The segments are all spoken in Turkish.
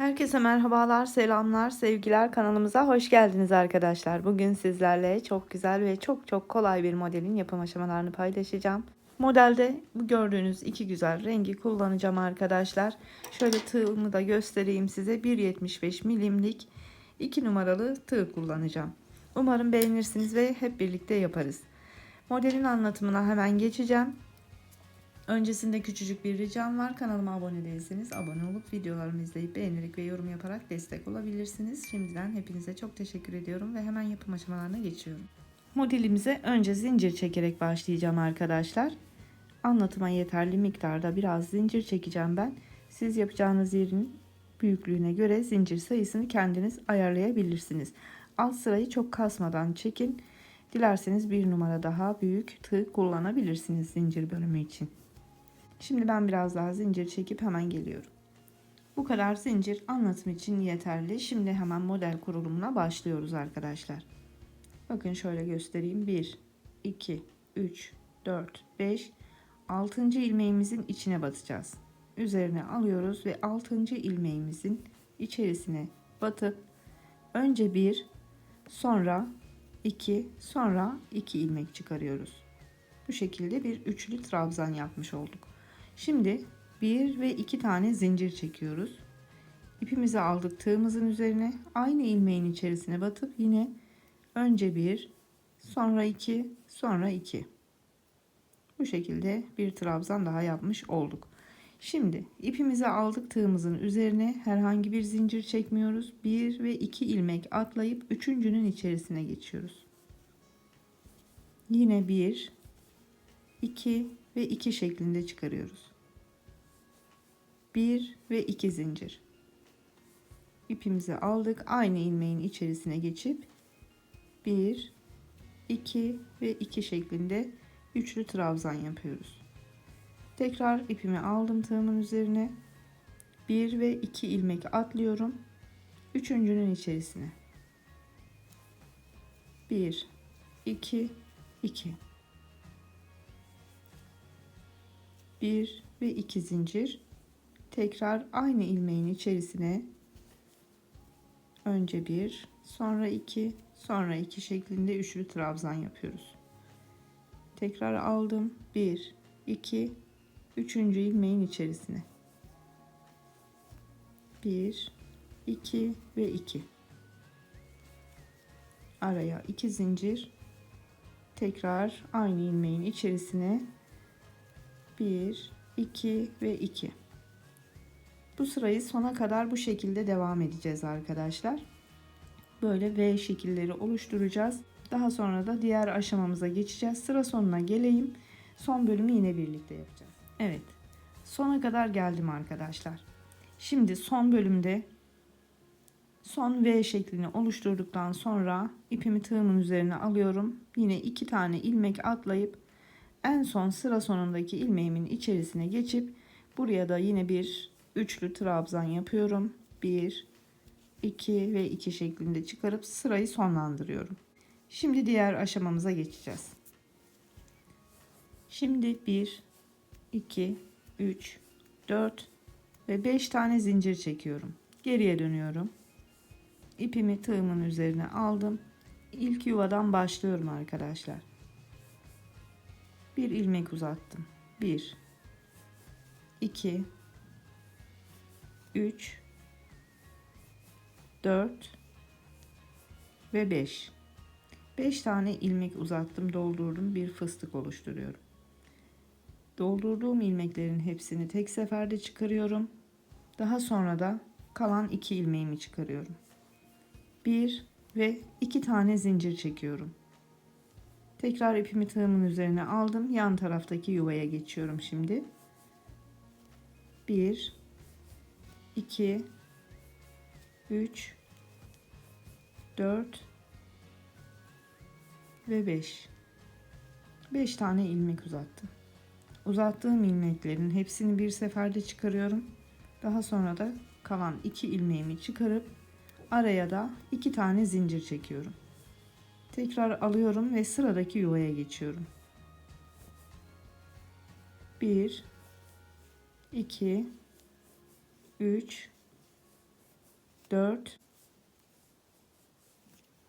Herkese merhabalar, selamlar, sevgiler. Kanalımıza hoş geldiniz arkadaşlar. Bugün sizlerle çok güzel ve çok kolay bir modelin yapım aşamalarını paylaşacağım. Modelde bu gördüğünüz iki güzel rengi kullanacağım arkadaşlar. Şöyle tığımı da göstereyim size. 1,75 milimlik 2 numaralı tığ kullanacağım. Umarım beğenirsiniz ve hep birlikte yaparız. Modelin anlatımına hemen geçeceğim. Öncesinde küçücük bir ricam var. Kanalıma abone değilseniz abone olup videolarımı izleyip beğenerek ve yorum yaparak destek olabilirsiniz. Şimdiden hepinize çok teşekkür ediyorum ve hemen yapım aşamalarına geçiyorum. Modelimize önce zincir çekerek başlayacağım arkadaşlar. Anlatıma yeterli miktarda biraz zincir çekeceğim ben. Siz yapacağınız yerin büyüklüğüne göre zincir sayısını kendiniz ayarlayabilirsiniz. Alt sırayı çok kasmadan çekin. Dilerseniz bir numara daha büyük tığ kullanabilirsiniz zincir bölümü için. Şimdi ben biraz daha zincir çekip hemen geliyorum. Bu kadar zincir anlatım için yeterli. Şimdi hemen model kurulumuna başlıyoruz arkadaşlar. Bakın şöyle göstereyim. 1, 2, 3, 4, 5, 6. ilmeğimizin içine batacağız. Üzerine alıyoruz ve 6. ilmeğimizin içerisine batıp önce 1, sonra 2, sonra 2 ilmek çıkarıyoruz. Bu şekilde bir üçlü trabzan yapmış olduk. Şimdi 1 ve 2 tane zincir çekiyoruz. İpimizi aldık tığımızın üzerine, aynı ilmeğin içerisine batıp yine önce 1, sonra 2, sonra 2. Bu şekilde bir trabzan daha yapmış olduk. Şimdi ipimizi aldık tığımızın üzerine, herhangi bir zincir çekmiyoruz. 1 ve 2 ilmek atlayıp üçüncünün içerisine geçiyoruz. Yine 1, 2 ve 2 şeklinde çıkarıyoruz. 1 ve 2 zincir. İpimizi aldık, aynı ilmeğin içerisine geçip 1, 2 ve 2 şeklinde üçlü trabzan yapıyoruz. Tekrar ipimi aldım tığımın üzerine, 1 ve 2 ilmek atlıyorum üçüncünün içerisine. 1, 2, 2. 1 ve 2 zincir. Tekrar aynı ilmeğin içerisine önce 1, sonra 2, sonra 2 şeklinde üçlü trabzan yapıyoruz. Tekrar aldım. 1, 2, 3. ilmeğin içerisine. 1, 2 ve 2. Araya 2 zincir. Tekrar aynı ilmeğin içerisine 1, 2 ve 2. Bu sırayı sona kadar bu şekilde devam edeceğiz arkadaşlar. Böyle V şekilleri oluşturacağız. Daha sonra da diğer aşamamıza geçeceğiz. Sıra sonuna geleyim. Son bölümü yine birlikte yapacağız. Evet. Sona kadar geldim arkadaşlar. Şimdi son bölümde son V şeklini oluşturduktan sonra ipimi tığımın üzerine alıyorum. Yine 2 tane ilmek atlayıp en son sıra sonundaki ilmeğimin içerisine geçip buraya da yine bir üçlü trabzan yapıyorum. 1, 2 ve 2 şeklinde çıkarıp sırayı sonlandırıyorum. Şimdi diğer aşamamıza geçeceğiz. Şimdi 1, 2, 3, 4 ve 5 tane zincir çekiyorum. Geriye dönüyorum. İpimi tığımın üzerine aldım. İlk yuvadan başlıyorum arkadaşlar. Bir ilmek uzattım. 1, 2, 3, 4 ve 5. 5 tane ilmek uzattım, doldurdum, bir fıstık oluşturuyorum. Doldurduğum ilmeklerin hepsini tek seferde çıkarıyorum. Daha sonra da kalan 2 ilmeğimi çıkarıyorum. 1 ve 2 tane zincir çekiyorum. Tekrar ipimi tığımın üzerine aldım. Yan taraftaki yuvaya geçiyorum şimdi. 1, 2, 3, 4 ve 5. 5 tane ilmek uzattım. Uzattığım ilmeklerin hepsini bir seferde çıkarıyorum. Daha sonra da kalan 2 ilmeğimi çıkarıp araya da 2 tane zincir çekiyorum. Tekrar alıyorum ve sıradaki yuvaya geçiyorum. 1, 2, 3, 4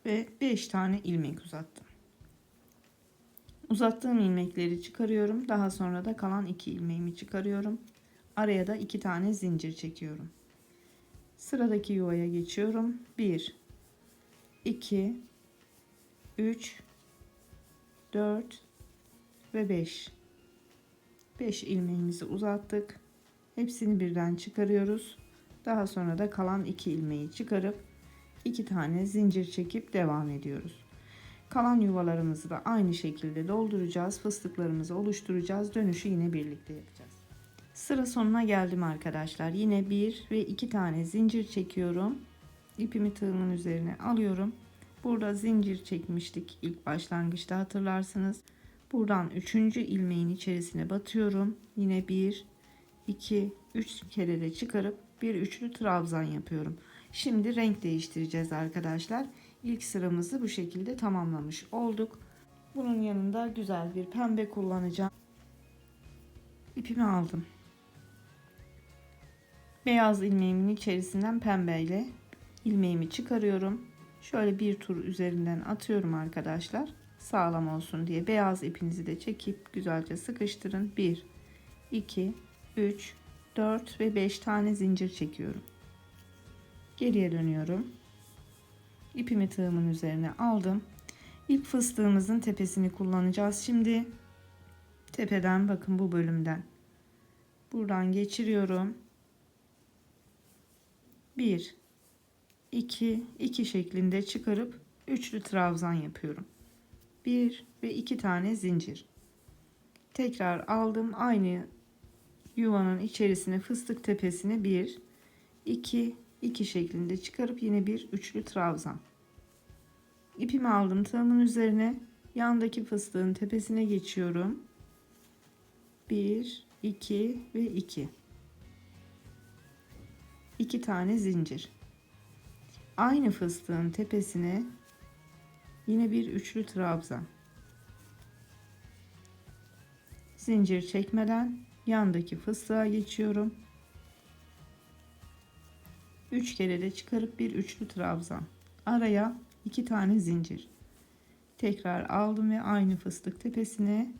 ve 5 tane ilmek uzattım. Uzattığım ilmekleri çıkarıyorum. Daha sonra da kalan 2 ilmeğimi çıkarıyorum. Araya da 2 tane zincir çekiyorum. Sıradaki yuvaya geçiyorum. 1 2 3 4 ve 5. 5 ilmeğimizi uzattık. Hepsini birden çıkarıyoruz. Daha sonra da kalan 2 ilmeği çıkarıp 2 tane zincir çekip devam ediyoruz. Kalan yuvalarımızı da aynı şekilde dolduracağız. Fıstıklarımızı oluşturacağız. Dönüşü yine birlikte yapacağız. Sıra sonuna geldim arkadaşlar. Yine 1 ve 2 tane zincir çekiyorum. İpimi tığımın üzerine alıyorum. Burada zincir çekmiştik ilk başlangıçta, hatırlarsınız. Buradan 3. ilmeğin içerisine batıyorum. Yine 1 2 3 kere de çıkarıp bir üçlü trabzan yapıyorum. Şimdi renk değiştireceğiz arkadaşlar. İlk sıramızı bu şekilde tamamlamış olduk. Bunun yanında güzel bir pembe kullanacağım. İpimi aldım. Beyaz ilmeğimin içerisinden pembeyle ilmeğimi çıkarıyorum. Şöyle bir tur üzerinden atıyorum arkadaşlar. Sağlam olsun diye beyaz ipinizi de çekip güzelce sıkıştırın. 1 2 3 4 ve 5 tane zincir çekiyorum. Geriye dönüyorum. İpimi tığımın üzerine aldım. İlk fıstığımızın tepesini kullanacağız. Şimdi tepeden, bakın bu bölümden. Buradan geçiriyorum. 1 2 2 şeklinde çıkarıp üçlü trabzan yapıyorum. 1 ve 2 tane zincir. Tekrar aldım. Aynı yuvanın içerisine fıstık tepesine 1 2 2 şeklinde çıkarıp yine bir üçlü trabzan. İpimi aldım tığımın üzerine, yandaki fıstığın tepesine geçiyorum. 1 2 ve 2 2 tane zincir. Aynı fıstığın tepesine yine bir üçlü trabzan. Zincir çekmeden yandaki fıstığa geçiyorum. 3 kere de çıkarıp bir üçlü trabzan. Araya 2 tane zincir. Tekrar aldım ve aynı fıstık tepesine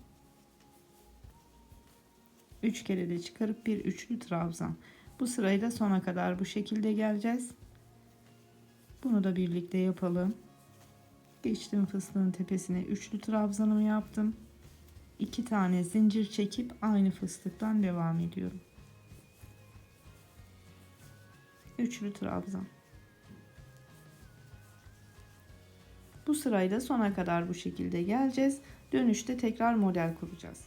3 kere de çıkarıp bir üçlü trabzan. Bu sırayı da sona kadar bu şekilde geleceğiz. Bunu da birlikte yapalım. Geçtim fıstığın tepesine, üçlü trabzanımı yaptım. 2 tane zincir çekip aynı fıstıktan devam ediyorum. Üçlü trabzan. Bu sırayı da sona kadar bu şekilde geleceğiz. Dönüşte tekrar model kuracağız.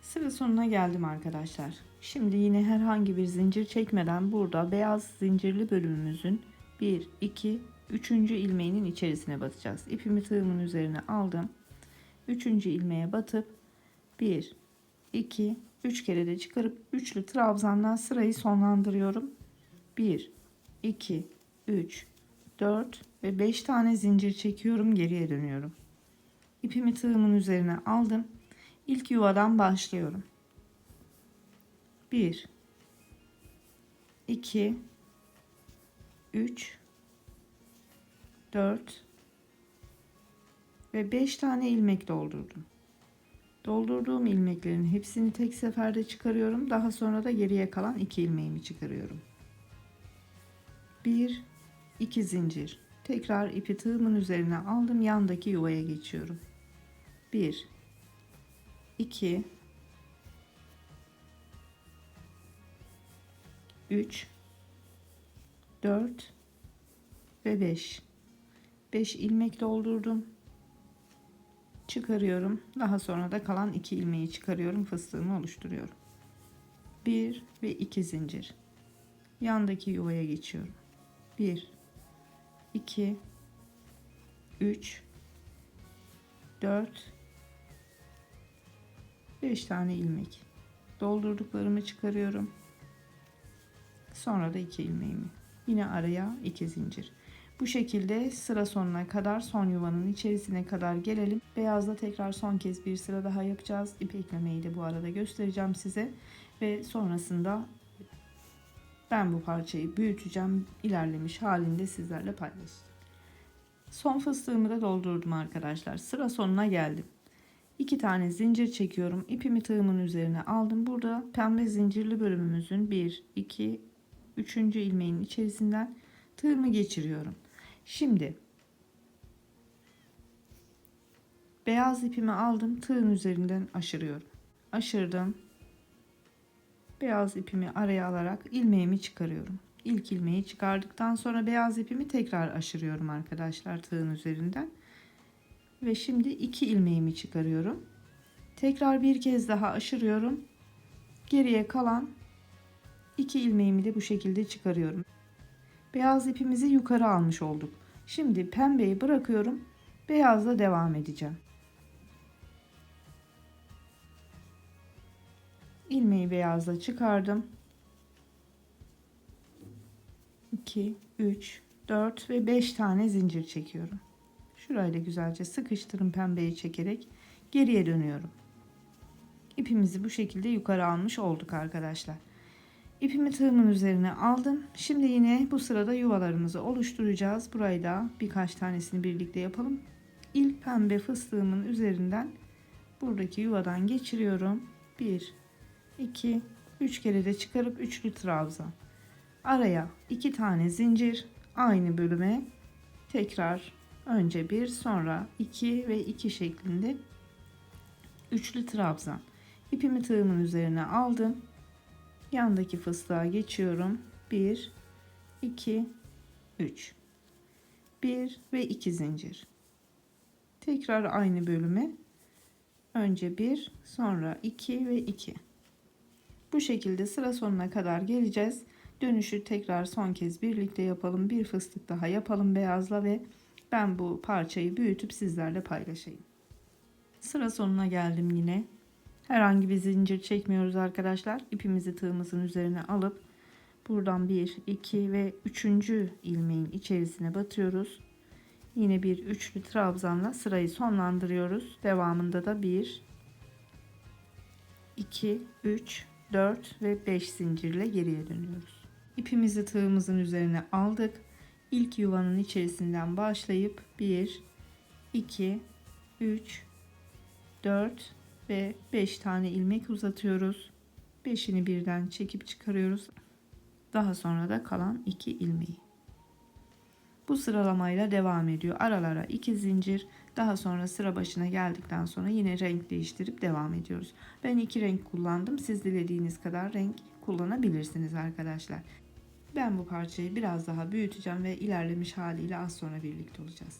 Sıra sonuna geldim arkadaşlar. Şimdi yine herhangi bir zincir çekmeden burada beyaz zincirli bölümümüzün 1 2 3. ilmeğinin içerisine batacağız. İpimi tığımın üzerine aldım. 3. ilmeğe batıp 1 2 3 kere de çıkarıp üçlü trabzandan sırayı sonlandırıyorum. 1 2 3 4 ve 5 tane zincir çekiyorum, geriye dönüyorum. İpimi tığımın üzerine aldım. İlk yuvadan başlıyorum. 1 2 3 4 ve 5 tane ilmek doldurdum. Doldurduğum ilmeklerin hepsini tek seferde çıkarıyorum. Daha sonra da geriye kalan 2 ilmeğimi çıkarıyorum. 1 2 zincir. Tekrar ipi tığımın üzerine aldım. Yandaki yuvaya geçiyorum. 1 2 3 4 ve 5. 5 ilmek doldurdum. Çıkarıyorum. Daha sonra da kalan 2 ilmeği çıkarıyorum. Fıstığımı oluşturuyorum. 1 ve 2 zincir. Yandaki yuvaya geçiyorum. 1 2 3 4 5 tane ilmek. Doldurduklarımı çıkarıyorum. Sonra da 2 ilmeğimi. Yine araya 2 zincir. Bu şekilde sıra sonuna kadar, son yuvanın içerisine kadar gelelim. Beyazla tekrar son kez bir sıra daha yapacağız. İp eklemeyi de bu arada göstereceğim size. Ve sonrasında Ben bu parçayı büyüteceğim. İlerlemiş halinde sizlerle paylaşacağım. Son fıstığımı da doldurdum arkadaşlar. Sıra sonuna geldim. 2 tane zincir çekiyorum. İpimi tığımın üzerine aldım. Burada pembe zincirli bölümümüzün 1, 2, 3. ilmeğin içerisinden tığımı geçiriyorum. Şimdi beyaz ipimi aldım. Tığın üzerinden aşırıyorum. Aşırdım. Beyaz ipimi araya alarak ilmeğimi çıkarıyorum. İlk ilmeği çıkardıktan sonra beyaz ipimi tekrar aşırıyorum arkadaşlar tığın üzerinden. Ve şimdi 2 ilmeğimi çıkarıyorum. Tekrar bir kez daha aşırıyorum. Geriye kalan 2 ilmeğimi de bu şekilde çıkarıyorum. Beyaz ipimizi yukarı almış olduk. Şimdi pembeyi bırakıyorum. Beyazla devam edeceğim. İlmeği beyazla çıkardım. 2, 3, 4 ve 5 tane zincir çekiyorum. Şurayla güzelce sıkıştırın pembeyi çekerek geriye dönüyorum. İpimizi bu şekilde yukarı almış olduk arkadaşlar. İpimi tığımın üzerine aldım. Şimdi yine bu sırada yuvalarımızı oluşturacağız. Burayı da birkaç tanesini birlikte yapalım. İlk pembe fıstığımın üzerinden buradaki yuvadan geçiriyorum. 1, 2, 3 kere de çıkarıp üçlü trabzan. Araya 2 tane zincir, aynı bölüme tekrar önce 1 sonra 2 ve 2 şeklinde üçlü trabzan. İpimi tığımın üzerine aldım. Yandaki fıstığa geçiyorum. 1, 2, 3. 1 ve 2 zincir. Tekrar aynı bölüme önce 1 sonra 2 ve 2. Bu şekilde sıra sonuna kadar geleceğiz. Dönüşü tekrar son kez birlikte yapalım. Bir fıstık daha yapalım beyazla ve ben bu parçayı büyütüp sizlerle paylaşayım. Sıra sonuna geldim yine. Herhangi bir zincir çekmiyoruz arkadaşlar. İpimizi tığımızın üzerine alıp buradan 1, 2 ve 3. ilmeğin içerisine batıyoruz. Yine bir üçlü trabzanla sırayı sonlandırıyoruz. Devamında da 1, 2, 3, 4 ve 5 zincirle geriye dönüyoruz. İpimizi tığımızın üzerine aldık. İlk yuvanın içerisinden başlayıp 1, 2, 3, 4 ve 5 tane ilmek uzatıyoruz. 5'ini birden çekip çıkarıyoruz. Daha sonra da kalan 2 ilmeği. Bu sıralamayla devam ediyor. Aralara 2 zincir. Daha sonra sıra başına geldikten sonra yine renk değiştirip devam ediyoruz. Ben 2 renk kullandım. Siz dilediğiniz kadar renk kullanabilirsiniz arkadaşlar. Ben bu parçayı biraz daha büyüteceğim ve ilerlemiş haliyle az sonra birlikte olacağız.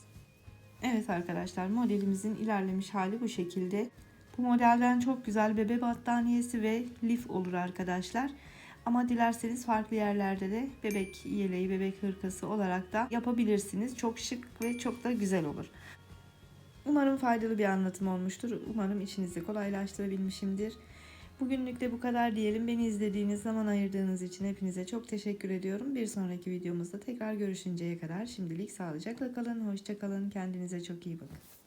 Evet arkadaşlar, modelimizin ilerlemiş hali bu şekilde. Bu modelden çok güzel bebe battaniyesi ve lif olur arkadaşlar. Ama dilerseniz farklı yerlerde de bebek yeleği, bebek hırkası olarak da yapabilirsiniz. Çok şık ve çok da güzel olur. Umarım faydalı bir anlatım olmuştur. Umarım işinizi kolaylaştırabilmişimdir. Bugünlük de bu kadar diyelim. Beni izlediğiniz, zaman ayırdığınız için hepinize çok teşekkür ediyorum. Bir sonraki videomuzda tekrar görüşünceye kadar şimdilik sağlıcakla kalın, hoşça kalın, kendinize çok iyi bakın.